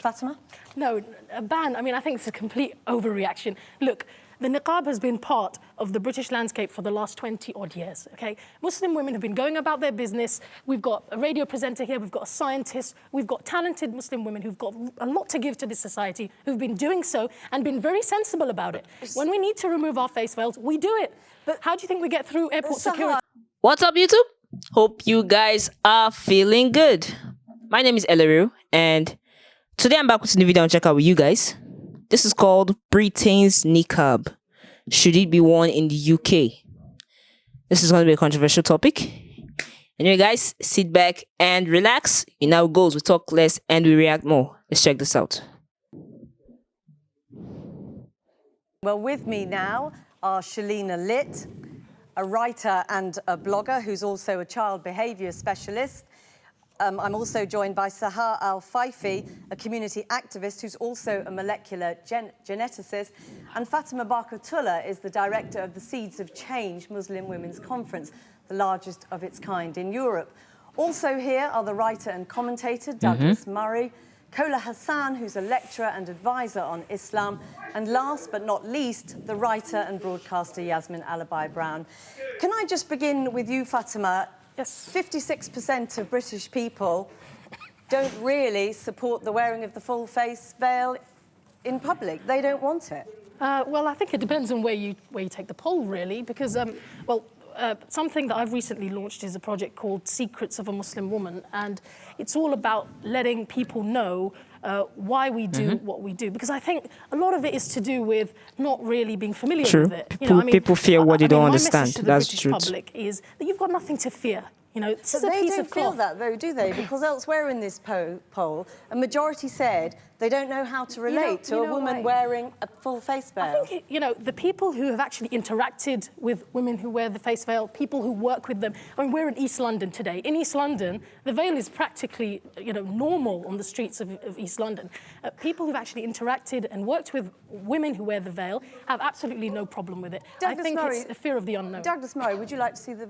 Fatima? No, a ban, I mean, I think it's a complete overreaction. Look, the niqab has been part of the British landscape for the last 20-odd years, okay? Muslim women have been going about their business. We've got a radio presenter here, we've got a scientist, we've got talented Muslim women who've got a lot to give to this society, who've been doing so and been very sensible about it. When we need to remove our face veils, we do it. But how do you think we get through airport security? What's up, YouTube? Hope you guys are feeling good. My name is Elaru, and today I'm back with a new video and check out with you guys. This is called Britain's Niqab. Should it be worn in the UK? This is going to be a controversial topic. Anyway, guys, sit back and relax. You know how it goes. We talk less and we react more. Let's check this out. Well, with me now are Shelina Litt, a writer and a blogger who's also a child behaviour specialist. I'm also joined by Sahar Al-Faifi, a community activist who's also a molecular geneticist. And Fatima Barkatullah is the director of the Seeds of Change Muslim Women's Conference, the largest of its kind in Europe. Also here are the writer and commentator Douglas Murray, Kola Hassan, who's a lecturer and advisor on Islam, and last but not least, the writer and broadcaster Yasmin Alabai-Brown. Can I just begin with you, Fatima? Yes. 56% of British people don't really support the wearing of the full face veil in public. They don't want it. Well, I think it depends on where you take the poll, really, because, something that I've recently launched is a project called Secrets of a Muslim Woman, and it's all about letting people know why we do what we do, because I think a lot of it is to do with not really being familiar with it. People fear what they don't understand. That's the British public is that you've got nothing to fear. You know, this is a piece of cloth. They don't feel that, though, do they? Because elsewhere in this poll, a majority said they don't know how to relate to a woman wearing a full face veil. I think, the people who have actually interacted with women who wear the face veil, people who work with them. I mean, we're in East London today. In East London, the veil is practically, normal on the streets of East London. People who've actually interacted and worked with women who wear the veil have absolutely no problem with it. I think it's a fear of the unknown. Douglas Murray, would you like to see the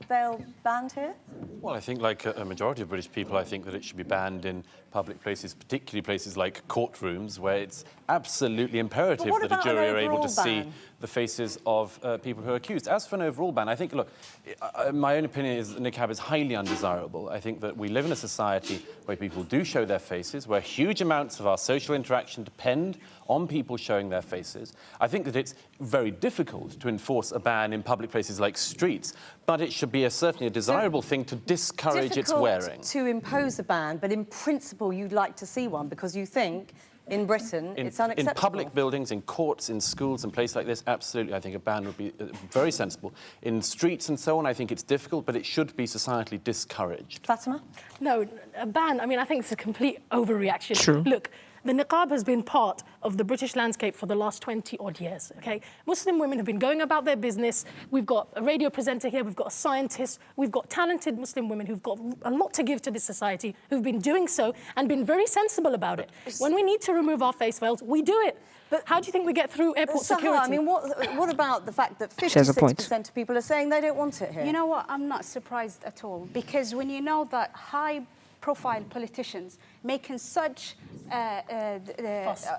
veil banned here? Well, I think, like a majority of British people, I think that it should be banned in public places, particularly places like courtrooms, where it's absolutely imperative that a jury are able to see the faces of people who are accused. As for an overall ban, I think, look, my own opinion is that niqab is highly undesirable. I think that we live in a society where people do show their faces, where huge amounts of our social interaction depend on people showing their faces. I think that it's very difficult to enforce a ban in public places like streets, but it should be certainly a desirable thing to discourage its wearing. To impose a ban, but in principle you'd like to see one because you think in Britain it's unacceptable. In public buildings, in courts, in schools and places like this, absolutely, I think a ban would be very sensible. In streets and so on, I think it's difficult, but it should be societally discouraged. Fatima? No, a ban, I mean, I think it's a complete overreaction. True. Look, the niqab has been part of the British landscape for the last 20-odd years, okay? Muslim women have been going about their business. We've got a radio presenter here, we've got a scientist, we've got talented Muslim women who've got a lot to give to this society, who've been doing so and been very sensible about it. When we need to remove our face veils, we do it. But how do you think we get through airport security? I mean, what about the fact that 56% of people are saying they don't want it here? You know what? I'm not surprised at all, because when you know that high-profile politicians making such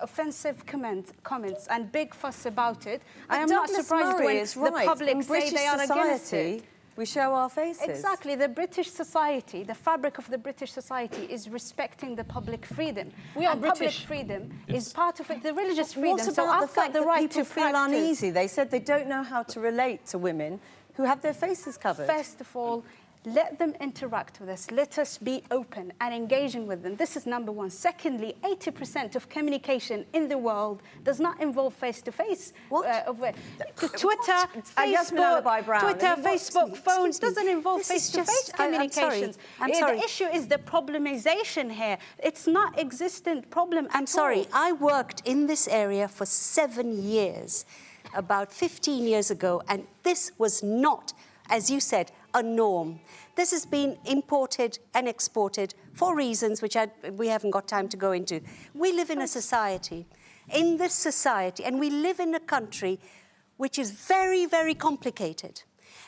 offensive comments and big fuss about it, I am not surprised when the public say they are against it. We show our faces. Exactly. The British society, the fabric of the British society is respecting the public freedom. Public freedom is part of it, the religious freedom. What about the fact that people feel uneasy? They said they don't know how to relate to women who have their faces covered. First of all, let them interact with us. Let us be open and engaging with them. This is number one. Secondly, 80% of communication in the world does not involve face-to--face. Facebook, phones doesn't involve face-to-face communications. I'm sorry. The issue is the problemization here. It's not existent problem I'm sorry. I worked in this area for 7 years, about 15 years ago, and this was not, as you said, a norm. This has been imported and exported for reasons which we haven't got time to go into. We live in a society, and we live in a country which is very, very complicated.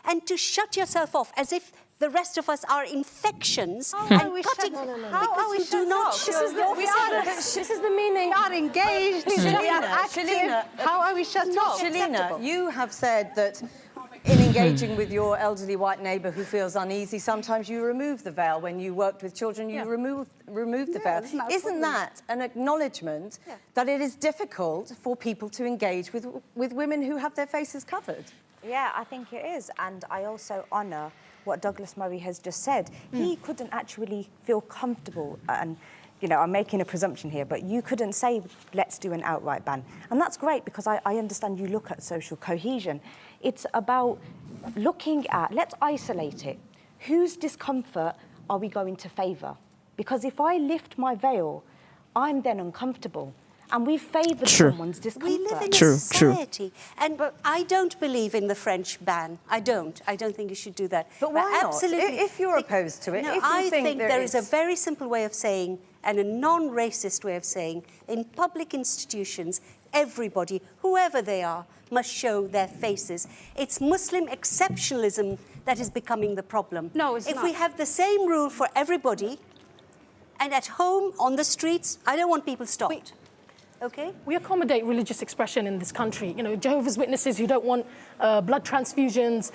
And to shut yourself off as if The rest of us are infections. How and are we cutting, shut- because how are we you do shut not. up? This is the meaning. We are engaged. We are active. Shelina, How are we shut up? Shelina, you have said that in engaging with your elderly white neighbour who feels uneasy, sometimes you remove the veil. When you worked with children, you remove the veil. that's not a Isn't problem. that an acknowledgement that it is difficult for people to engage with women who have their faces covered? Yeah, I think it is. And I also honour what Douglas Murray has just said. He couldn't actually feel comfortable, and you know, I'm making a presumption here, but you couldn't say, let's do an outright ban. And that's great, because I understand you look at social cohesion. It's about looking at, let's isolate it. Whose discomfort are we going to favour? Because if I lift my veil, I'm then uncomfortable. And we've favoured someone's discomfort. We live in a society. But I don't believe in the French ban. I don't. I don't think you should do that. But why absolutely, not? If you're opposed to it, no, if you I think there is a is very simple way of saying, and a non-racist way of saying, in public institutions, everybody, whoever they are, must show their faces. It's Muslim exceptionalism that is becoming the problem. No, it's not. If we have the same rule for everybody, and at home, on the streets, I don't want people stopped. Okay? We accommodate religious expression in this country. You know, Jehovah's Witnesses who don't want blood transfusions,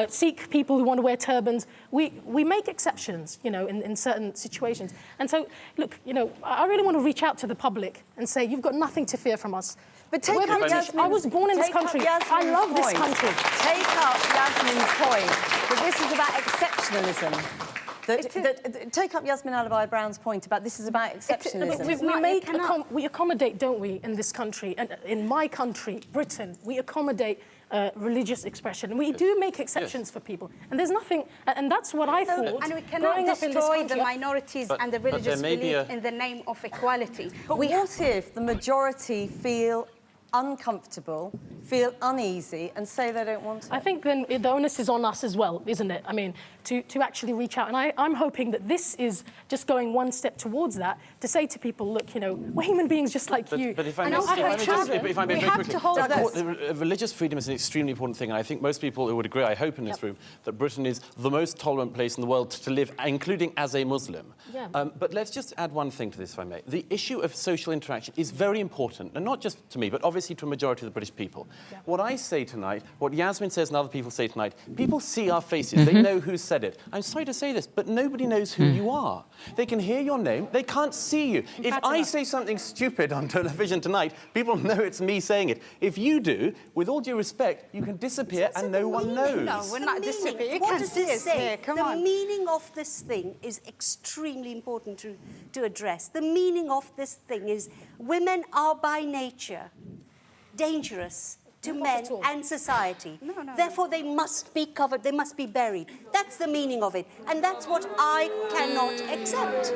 Sikh people who want to wear turbans. We make exceptions, you know, in certain situations. And so, look, you know, I really want to reach out to the public and say, you've got nothing to fear from us. But take We're up British. I was born in this country. I love this country. Take up Yasmin's point that this is about exceptionalism. Take up Yasmin Alibhai-Brown's point about this is about exceptionalism. We accommodate, don't we, in this country, and in my country, Britain, we accommodate religious expression. And we do make exceptions for people. And there's nothing, and that's what I thought. And we cannot growing up in this destroy country. the minorities and the religious belief in the name of equality. But what if the majority feel uncomfortable, feel uneasy, and say they don't want it? I think then the onus is on us as well, isn't it? I mean, to actually reach out. And I'm hoping that this is just going one step towards that, to say to people, look, you know, we're human beings just like you. But if I may, We have to hold this. Religious freedom is an extremely important thing, and I think most people who would agree, I hope in this room, that Britain is the most tolerant place in the world to live, including as a Muslim. Yeah. But let's just add one thing to this, if I may. The issue of social interaction is very important, and not just to me, but obviously to a majority of the British people. Yeah. What I say tonight, what Yasmin says and other people say tonight, people see our faces, they know who said it. I'm sorry to say this, but nobody knows who you are. They can hear your name, they can't see you. If I say something stupid on television tonight, people know it's me saying it. If you do, with all due respect, you can disappear and no one knows. No, we're not disappearing. You What can does see this us say? here. Come the on. meaning of this thing is extremely important to address. The meaning of this thing is women are by nature dangerous to men and society. Therefore, they must be covered, they must be buried. That's the meaning of it. And that's what I cannot accept.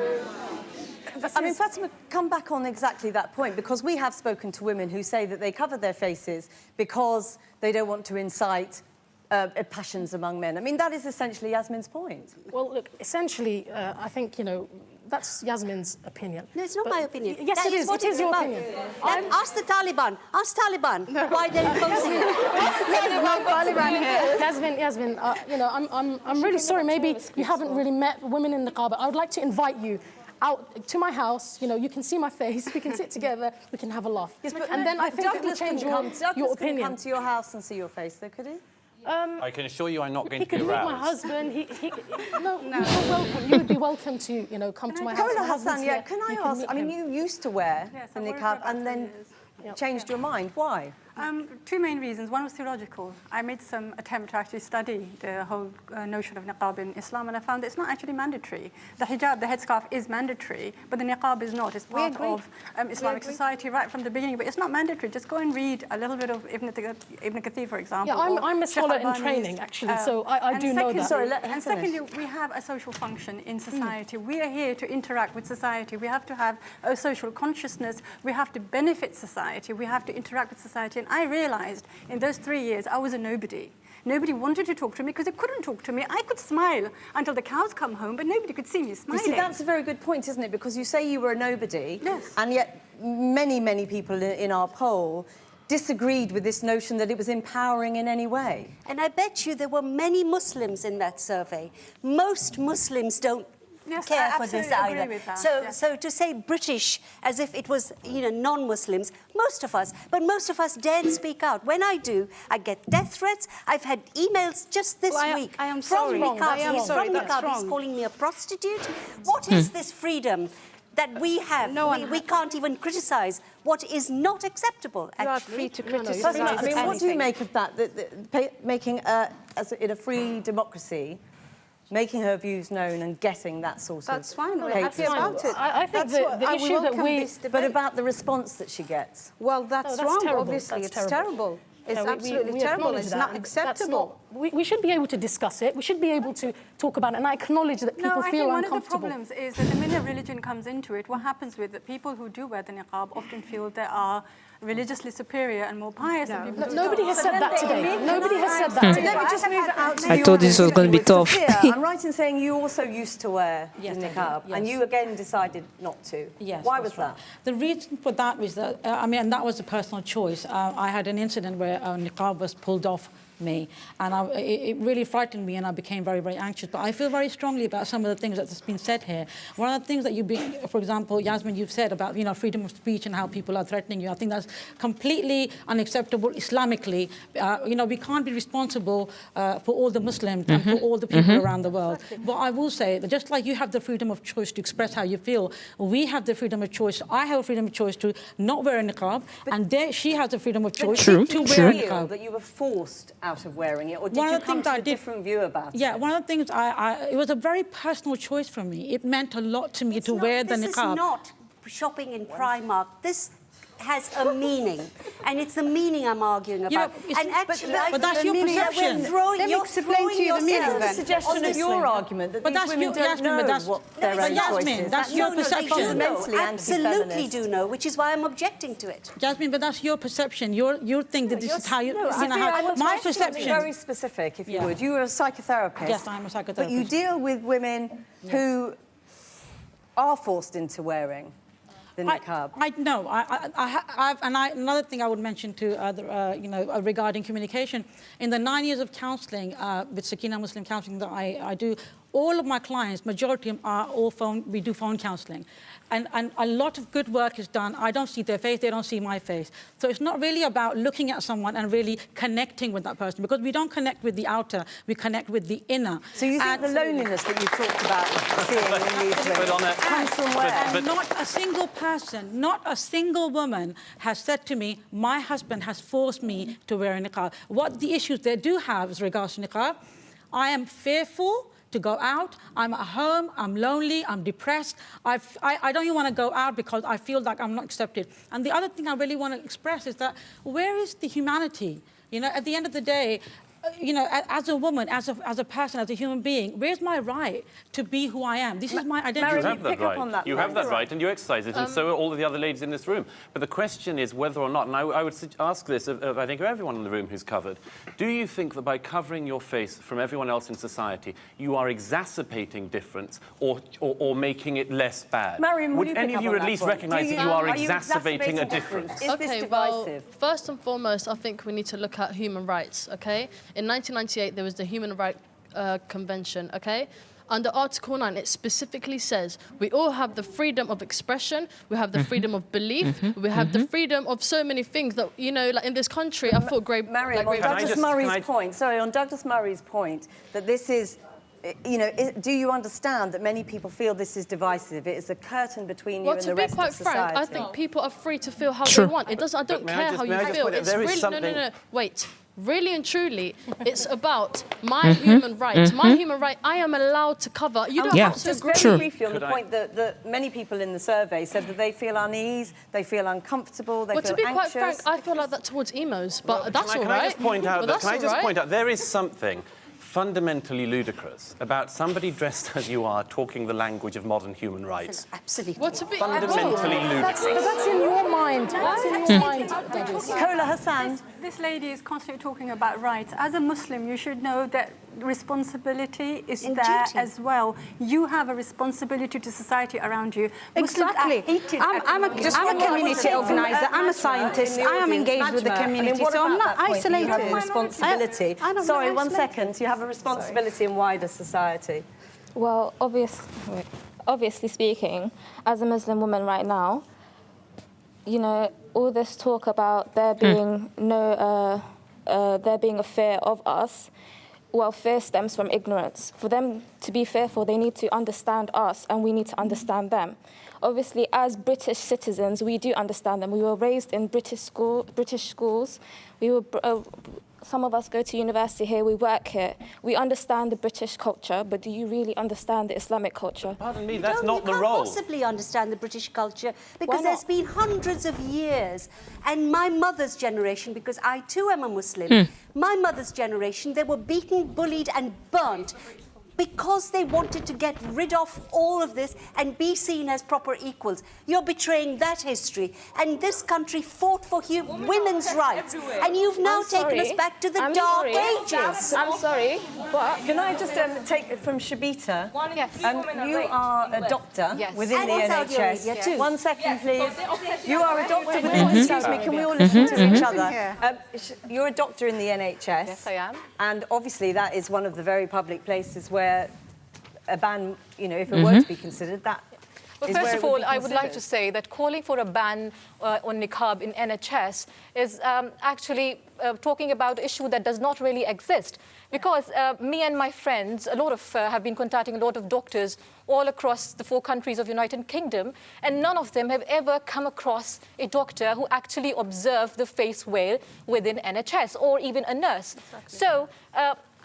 I mean, Fatima, come back on exactly that point, because we have spoken to women who say that they cover their faces because they don't want to incite passions among men. I mean, that is essentially Yasmin's point. Well, look, essentially, I think, you know, that's Yasmin's opinion. No, it's not my opinion. Yes, that it is. What It is your opinion. Ask the Taliban. Ask Taliban why they're opposing Yasmin, you know, I'm really sorry. Maybe you haven't really met women in Niqab. I would like to invite you out to my house. You know, you can see my face. We can sit together. We can have a laugh. Yes, but and then I think it will Douglas change couldn't your opinion. come to your house and see your face, though, could he? I can assure you I'm not going He to be could meet aroused. my husband. No, you're welcome. You would be welcome to, you know, come to my house. Carola My husband's Hassan, yeah, here. can I You ask, meet I mean, him. you used to wear the niqab and then changed your mind. Why? Two main reasons. One was theological. I made some attempt to actually study the whole notion of niqab in Islam, and I found that it's not actually mandatory. The hijab, the headscarf, is mandatory, but the niqab is not. It's part of Islamic society right from the beginning, but it's not mandatory. Just go and read a little bit of Ibn Kathir, for example. Yeah, I'm a scholar in training, actually, so I do know that. Sorry, let him And finish. secondly, we have a social function in society. We are here to interact with society. We have to have a social consciousness. We have to benefit society. We have to interact with society. And I realized in those 3 years, I was a nobody. Nobody wanted to talk to me because they couldn't talk to me. I could smile until the cows come home, but nobody could see me smiling. You see, that's a very good point, isn't it? Because you say you were a nobody, Yes. and yet many, many people in our poll disagreed with this notion that it was empowering in any way. And I bet you there were many Muslims in that survey. Most Muslims don't care for this either. Agree with that. So to say British as if it was, non-Muslims, most of us daren't speak out. When I do, I get death threats. I've had emails just this week I am from sorry. Niqab. I am He's sorry, from that's Niqab. wrong. He's calling me a prostitute. What is this freedom that we have? We can't even criticise what is not acceptable, You are actually. free to Fatima, criticise I mean, what do you anything. make of that? Making, in a free democracy, making her views known and getting that sort of... That's fine. We're hate happy about it. I think the issue that we... But about the response that she gets. Well, that's wrong, terrible. obviously. That's It's terrible. It's Yeah, absolutely we terrible. acknowledge It's that, not and acceptable. we should be able to discuss it. We should be able to talk about it. And I acknowledge that people No, I feel think one of the uncomfortable. problems is that the minute religion comes into it, what happens with the people who do wear the niqab often feel they are religiously superior and more pious than people who Nobody don't. has So said then that they today. immediately Nobody has said that Let today. me just move it out to I the told you this was audience going to be with tough. Sophia, I'm right in saying you also used to wear the niqab, and you again decided not to. Yes, Why that's was that? right. The reason for that was that, and that was a personal choice. I had an incident where niqab was pulled off me, and it really frightened me, and I became very, very anxious. But I feel very strongly about some of the things that's been said here. One of the things that for example, Yasmin, you've said about freedom of speech and how people are threatening you. I think that's completely unacceptable Islamically. We can't be responsible for all the Muslims and for all the people around the world. But I will say that just like you have the freedom of choice to express how you feel, we have the freedom of choice. I have a freedom of choice to not wear a niqab, and she has the freedom of choice to wear a niqab. That you were forced out of wearing it, or did One you of the come things to I a did- different view about it? Yeah, one of the things it was a very personal choice for me. It meant a lot to me to wear the This niqab. is not shopping in Primark. This has a meaning, and it's the meaning I'm arguing about. And actually, but that's your perception. Let me explain to you the meaning Isn't the then. suggestion of your argument that But these that's women your- don't Yasmin, know but that's- what No, their but own Yasmin, choice is? that's your They perception. do know, Fundamentally absolutely anti-feminist. do know, which is why I'm objecting to it. Jasmine, but that's your perception. You think that this is how you... No, you know, Sophia, I how, want to my ask you something perception... very specific, if you Yeah. would. You were a psychotherapist. Yes, I'm a psychotherapist. But you deal with women who are forced into wearing the niqab. Another thing I would mention to regarding communication, in the 9 years of counselling with Sakina Muslim counselling that I do, all of my clients, majority of them are all we do phone counselling. And a lot of good work is done. I don't see their face, they don't see my face. So it's not really about looking at someone and really connecting with that person, because we don't connect with the outer, we connect with the inner. So you think the loneliness that you talked about seeing in these women comes from where? And not a single person, not a single woman has said to me, my husband has forced me to wear a niqab. What the issues they do have is regards to niqab, I am fearful to go out, I'm at home, I'm lonely, I'm depressed, I don't even want to go out because I feel like I'm not accepted. And the other thing I really want to express is that where is the humanity? At the end of the day, as a woman, as a person, as a human being, where's my right to be who I am? This is my identity. You have that pick up on right. that You have that right, and you exercise it, and so are all of the other ladies in this room. But the question is whether or not, and I would ask this of I think of everyone in the room who's covered, do you think that by covering your face from everyone else in society, you are exacerbating difference or making it less bad? Mariam, would you any pick of you up on at that least point? recognise that you are exacerbating a difference? Is this divisive? Well, first and foremost, I think we need to look at human rights, okay? In 1998, there was the Human Rights Convention, okay? Under Article 9, it specifically says we all have the freedom of expression, we have the freedom of belief, we have the freedom of so many things that, like in this country, I thought great... Mariam, on Douglas Murray's point, that this is... do you understand that many people feel this is divisive? It is a curtain between you and the rest of society. Well, to be quite frank, I think people are free to feel how they want. It doesn't. I don't care how you feel. It's really no. Wait. Really and truly, it's about my human rights. My human right, I am allowed to cover. You don't have to just agree. very briefly on the point that many people in the survey said that they feel unease, they feel uncomfortable, they feel anxious. Well, to be quite frank, I feel like that towards emos, but that's all right. Can I just point out, there is something fundamentally ludicrous about somebody dressed as you are talking the language of modern human rights. Absolutely. Well, to be Fundamentally ludicrous. But that's in your mind. mind? What's in your mind, Douglas? Kola Hassan. This lady is constantly talking about rights. As a Muslim, you should know that responsibility is And there duty. as well. You have a responsibility to society around you. Exactly. I'm a community organizer. I'm a scientist. I am engaged with the community, so I'm not isolated. You have a responsibility. I don't Sorry, know, one isolated. second. You have a responsibility in wider society. Well, obviously speaking, as a Muslim woman right now, you know, all this talk about there being there being a fear of us, well, fear stems from ignorance. For them to be fearful, they need to understand us, and we need to understand them. Obviously, as British citizens, we do understand them. We were raised in British schools. Some of us go to university here, we work here. We understand the British culture, but do you really understand the Islamic culture? Pardon me, that's not the role. You can't possibly understand the British culture because there's been hundreds of years. And my mother's generation, because I too am a Muslim, my mother's generation, they were beaten, bullied and burnt because they wanted to get rid of all of this and be seen as proper equals. You're betraying that history. And this country fought for women's rights. And you've now taken us back to the dark ages. I'm sorry, but... Can I just take it from Shabita? You are a doctor within the And Saudi NHS. Arabia too. 1 second, please. You are a doctor within... Excuse me, can we all listen to each other? You're a doctor in the NHS. Yes, I am. And obviously that is one of the very public places where a ban, you know, if it were to be considered, that Well, is first where of it would all, be I would like to considered. say that calling for a ban on niqab in NHS is actually talking about an issue that does not really exist. Because me and my friends, a lot of have been contacting a lot of doctors all across the 4 countries of United Kingdom, and none of them have ever come across a doctor who actually observed the face veil within NHS, or even a nurse. Exactly. So.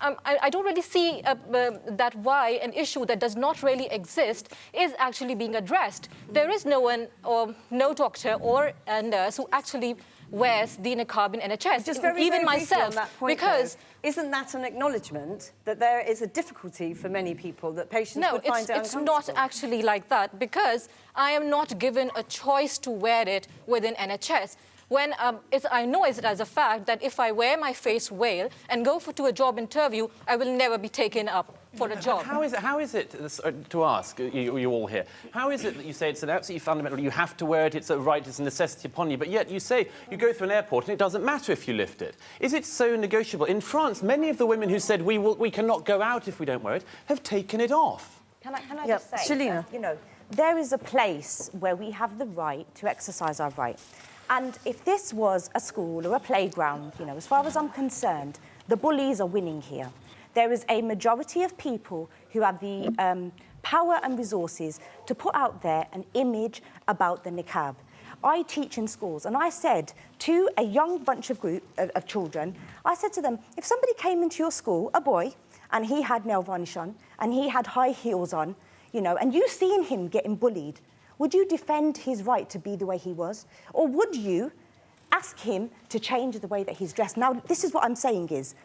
I don't really see that why an issue that does not really exist is actually being addressed. There is no one, or no doctor or a nurse who actually wears the niqab in NHS. Just very, even very myself, on that point, because though, isn't that an acknowledgement that there is a difficulty for many people that patients would find it it's uncomfortable? not actually like that, because I am not given a choice to wear it within NHS. When I know it as a fact that if I wear my face veil and go to a job interview, I will never be taken up for a job. How is it to ask, you all here, how is it that you say it's an absolutely fundamental, you have to wear it, it's a right, it's a necessity upon you, but yet you say you go through an airport and it doesn't matter if you lift it? Is it so negotiable? In France, many of the women who said we cannot go out if we don't wear it have taken it off. Can I just say, Shelina. you know, there is a place where we have the right to exercise our right. And if this was a school or a playground, you know, as far as I'm concerned, the bullies are winning here. There is a majority of people who have the power and resources to put out there an image about the niqab. I teach in schools, and I said to a young bunch of children, I said to them, if somebody came into your school, a boy, and he had nail varnish on, and he had high heels on, you know, and you seen him getting bullied, would you defend his right to be the way he was? Or would you ask him to change the way that he's dressed? Now, this is what I'm saying is,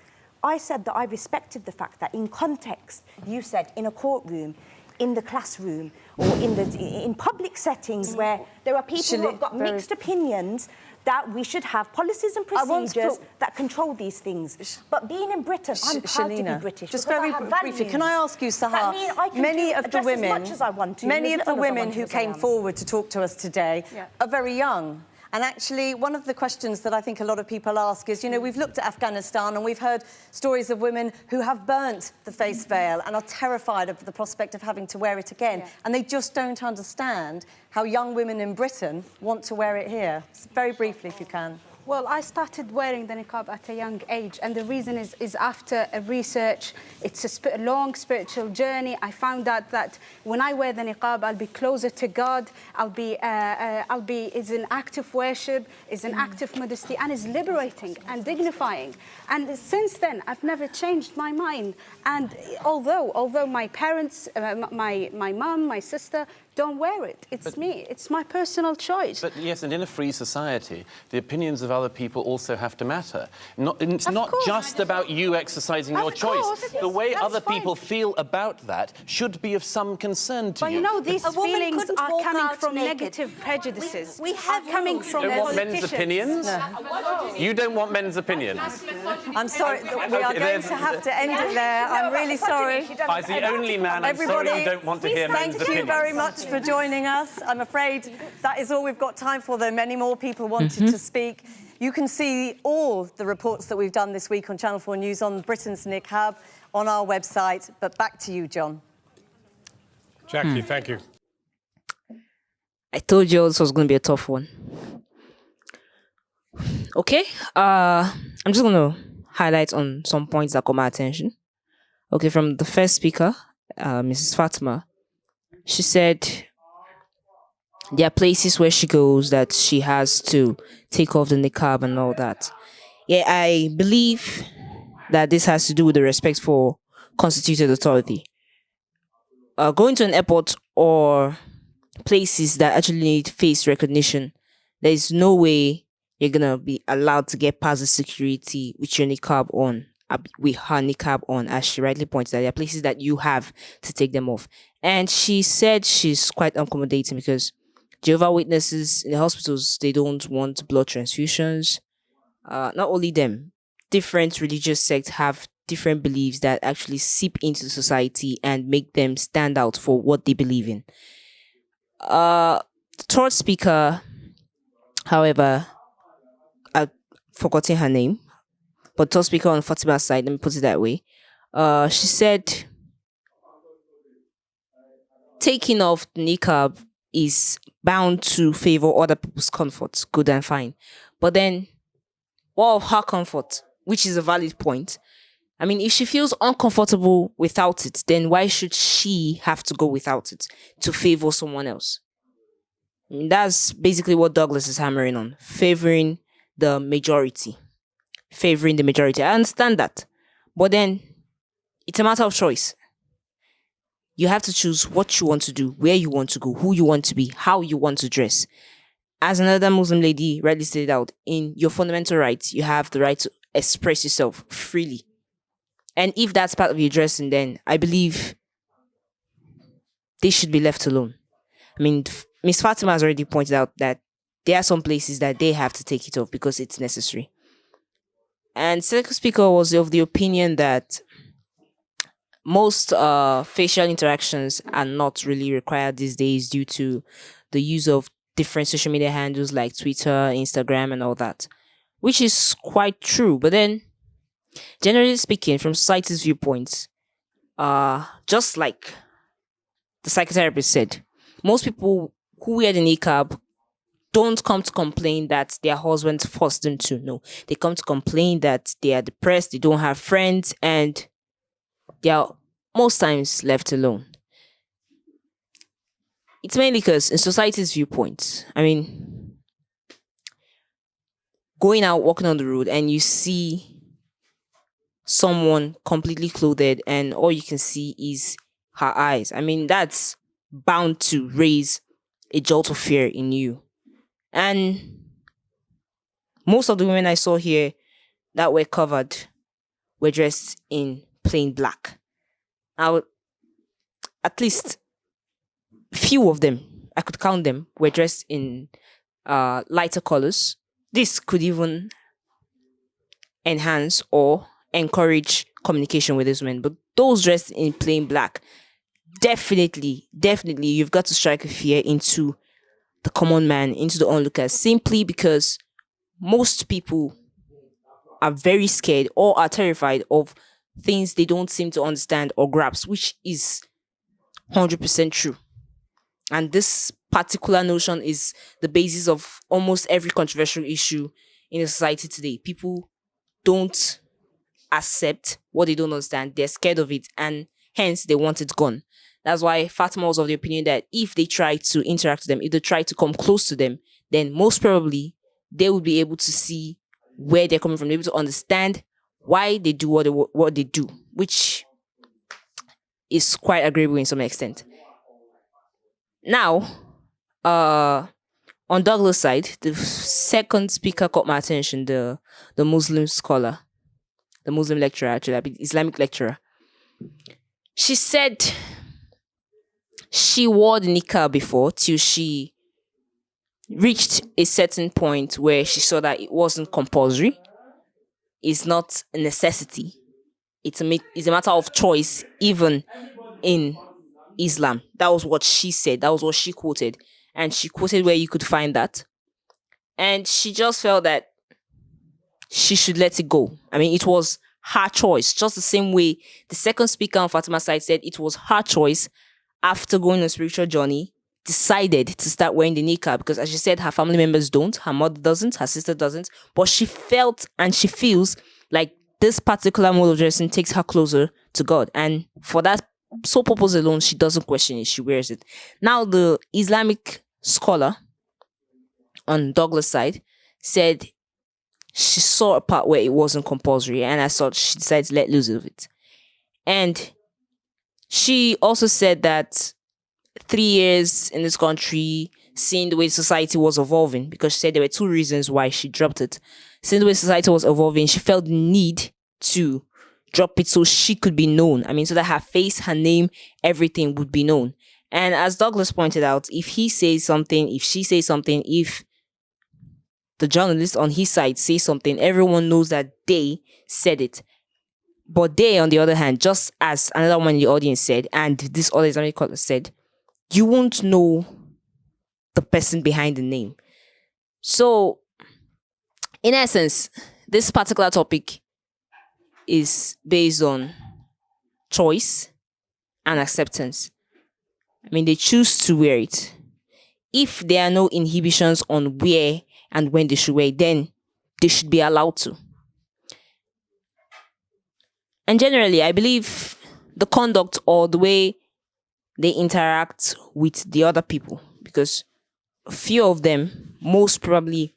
I said that I respected the fact that in context, you said in a courtroom, in the classroom, or in public settings where there are people who have got mixed opinions, that we should have policies and procedures that control these things. But being in Britain, I'm proud to be British. Just very briefly, can I ask you, Sahar, many of the women who came forward to talk to us today are very young. And actually, one of the questions that I think a lot of people ask is, you know, we've looked at Afghanistan and we've heard stories of women who have burnt the face veil and are terrified of the prospect of having to wear it again. And they just don't understand how young women in Britain want to wear it here. Very briefly, if you can. Well, I started wearing the niqab at a young age, and the reason is after a research. It's a long spiritual journey. I found out that when I wear the niqab, I'll be closer to God. It's an act of worship, it's an act of modesty, and it's liberating and dignifying. And since then, I've never changed my mind. And although my parents, my mum, my sister, don't wear it. It's me. It's my personal choice. But yes, and in a free society, the opinions of other people also have to matter. It's not just about you exercising your choice. The way other people feel about that should be of some concern to but you. you know, these feelings are coming from naked. negative prejudices. We have coming from You don't want men's politicians. opinions? No. You don't want men's opinions? I'm sorry, we are going to have to end it there. I'm really sorry. As the only man, I'm sorry you don't want to hear men's opinions. Thank you very much for joining us. I'm afraid that is all we've got time for, though many more people wanted to speak. You can see all the reports that we've done this week on Channel 4 News on Britain's Niqab on our website. But back to you, John. Jackie, thank you. I told you this was going to be a tough one. Okay, I'm just going to highlight on some points that caught my attention. Okay, from the first speaker, Mrs. Fatima, she said there are places where she goes that she has to take off the niqab and all that. Yeah, I believe that this has to do with the respect for constituted authority. Going to an airport or places that actually need face recognition, there is no way you're gonna be allowed to get past the security with your niqab on, with her niqab on, as she rightly pointed out. There are places that you have to take them off. And she said she's quite accommodating because Jehovah's Witnesses in the hospitals, they don't want blood transfusions. Not only them, different religious sects have different beliefs that actually seep into society and make them stand out for what they believe in. The third speaker, however, I've forgotten her name, but third speaker on Fatima's side, let me put it that way. She said taking off niqab is bound to favor other people's comfort, good and fine. But then, what of her comfort, which is a valid point? I mean, if she feels uncomfortable without it, then why should she have to go without it to favor someone else? I mean, that's basically what Douglas is hammering on, favoring the majority. Favoring the majority. I understand that. But then, it's a matter of choice. You have to choose what you want to do, where you want to go, who you want to be, how you want to dress. As another Muslim lady rightly stated out, in your fundamental rights, you have the right to express yourself freely. And if that's part of your dressing, then I believe they should be left alone. I mean, Miss Fatima has already pointed out that there are some places that they have to take it off because it's necessary. And second speaker was of the opinion that most facial interactions are not really required these days due to the use of different social media handles like Twitter, Instagram, and all that, which is quite true. But then, generally speaking, from society's viewpoints, just like the psychotherapist said, most people who wear the niqab don't come to complain that their husband forced them to. No, they come to complain that they are depressed, they don't have friends, and they are most times left alone. It's mainly because in society's viewpoints, I mean, going out, walking on the road, and you see someone completely clothed and all you can see is her eyes. I mean, that's bound to raise a jolt of fear in you. And most of the women I saw here that were covered were dressed in plain black. Now, at least few of them, I could count them, were dressed in lighter colors. This could even enhance or encourage communication with these women. But those dressed in plain black, definitely, you've got to strike a fear into the common man, into the onlookers, simply because most people are very scared or are terrified of things they don't seem to understand or grasp, which is 100% true. And this particular notion is the basis of almost every controversial issue in a society today. People don't accept what they don't understand. They're scared of it, and hence they want it gone. That's why Fatima was of the opinion that if they try to interact with them, if they try to come close to them, then most probably they will be able to see where they're coming from, able to understand why they do what they do, which is quite agreeable in some extent. Now, on Douglas' side, the second speaker caught my attention, the Muslim scholar, the Muslim lecturer, actually, Islamic lecturer. She said she wore the niqab before till she reached a certain point where she saw that it wasn't compulsory. It's not a necessity. It's a matter of choice, even in Islam. That was what she said. That was what she quoted. And she quoted where you could find that. And she just felt that she should let it go. I mean, it was her choice. Just the same way the second speaker on Fatima's side said it was her choice after going on a spiritual journey, decided to start wearing the niqab because, as she said, her family members don't, her mother doesn't, her sister doesn't. But she felt and she feels like this particular mode of dressing takes her closer to God. And for that sole purpose alone, she doesn't question it. She wears it. Now, the Islamic scholar on Douglas' side said she saw a part where it wasn't compulsory, and as such, she decided to let loose of it. And she also said that 3 years in this country, seeing the way society was evolving, because she said there were 2 reasons why she dropped it. Seeing the way society was evolving, she felt the need to drop it so she could be known. I mean, so that her face, her name, everything would be known. And as Douglas pointed out, if he says something, if she says something, if the journalist on his side says something, everyone knows that they said it. But they, on the other hand, just as another one in the audience said, and this other Islamic scholar said, you won't know the person behind the name. So, in essence, this particular topic is based on choice and acceptance. I mean, they choose to wear it. If there are no inhibitions on where and when they should wear it, then they should be allowed to. And generally, I believe the conduct or the way they interact with the other people, because a few of them, most probably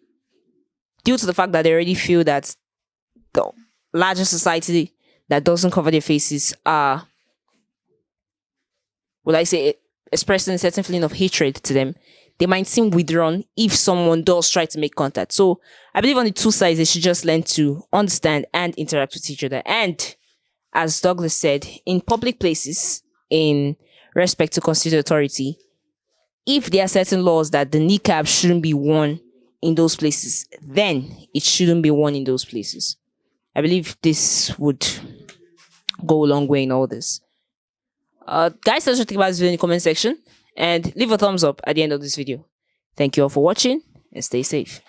due to the fact that they already feel that the larger society that doesn't cover their faces are, will I say, expressing a certain feeling of hatred to them, they might seem withdrawn if someone does try to make contact. So I believe on the 2 sides, they should just learn to understand and interact with each other. And as Douglas said, in public places, in respect to constituted authority, if there are certain laws that the niqab shouldn't be worn in those places, then it shouldn't be worn in those places. I believe this would go a long way in all this. Guys, tell us what you think about this video in the comment section and leave a thumbs up at the end of this video. Thank you all for watching and stay safe.